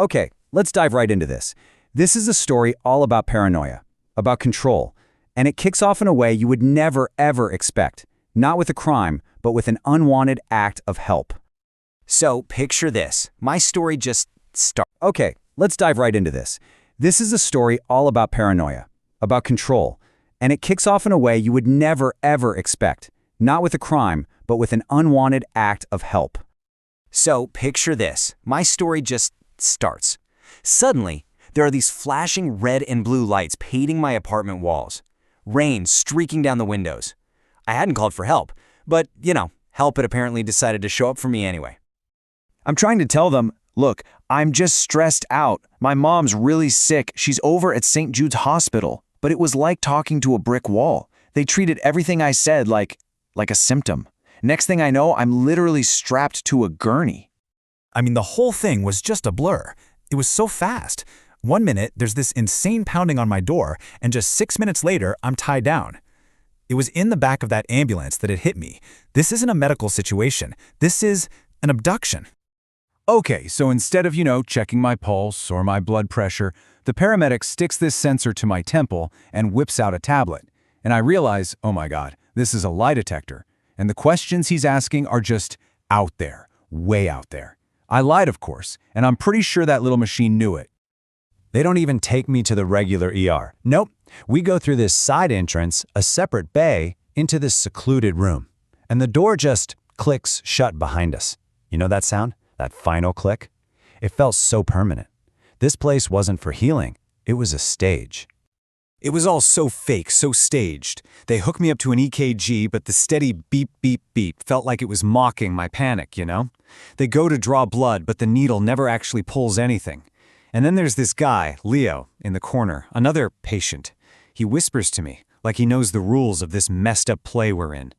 Okay, let's dive right into this. This is a story all about paranoia, about control, and it kicks off in a way you would never, ever expect. Not with a crime, but with an unwanted act of help. So, picture this. My story just starts. Okay, let's dive right into this. This is a story all about paranoia, about control, and it kicks off in a way you would never, ever expect. Not with a crime, but with an unwanted act of help. So, picture this. My story just starts. Suddenly, there are these flashing red and blue lights painting my apartment walls. Rain streaking down the windows. I hadn't called for help, but, help had apparently decided to show up for me anyway. I'm trying to tell them, look, I'm just stressed out. My mom's really sick. She's over at St. Jude's Hospital. But it was like talking to a brick wall. They treated everything I said like a symptom. Next thing I know, I'm literally strapped to a gurney. I mean, the whole thing was just a blur. It was so fast. 1 minute, there's this insane pounding on my door, and just 6 minutes later, I'm tied down. It was in the back of that ambulance that it hit me. This isn't a medical situation. This is an abduction. Okay, so instead of, checking my pulse or my blood pressure, the paramedic sticks this sensor to my temple and whips out a tablet. And I realize, oh my God, this is a lie detector. And the questions he's asking are just out there, way out there. I lied, of course, and I'm pretty sure that little machine knew it. They don't even take me to the regular ER. Nope, we go through this side entrance, a separate bay, into this secluded room. And the door just clicks shut behind us. You know that sound? That final click? It felt so permanent. This place wasn't for healing. It was a stage. It was all so fake, so staged. They hooked me up to an EKG, but the steady beep, beep, beep felt like it was mocking my panic, They go to draw blood, but the needle never actually pulls anything. And then there's this guy, Leo, in the corner, another patient. He whispers to me, like he knows the rules of this messed up play we're in.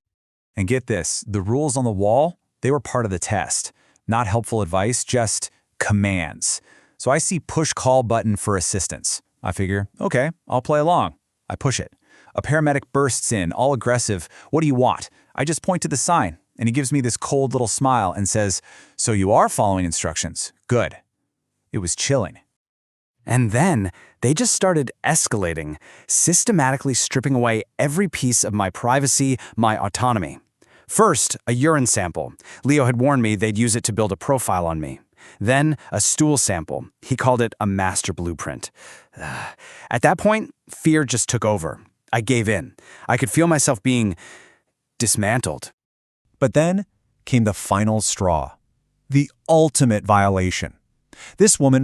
And get this, the rules on the wall, they were part of the test. Not helpful advice, just commands. So I see push call button for assistance. I figure, okay, I'll play along. I push it. A paramedic bursts in, all aggressive. What do you want? I just point to the sign, and he gives me this cold little smile and says, so you are following instructions. Good. It was chilling. And then they just started escalating, systematically stripping away every piece of my privacy, my autonomy. First, a urine sample. Leo had warned me they'd use it to build a profile on me. Then, a stool sample. He called it a master blueprint. At that point, fear just took over. I gave in. I could feel myself being dismantled. But then came the final straw. The ultimate violation. This woman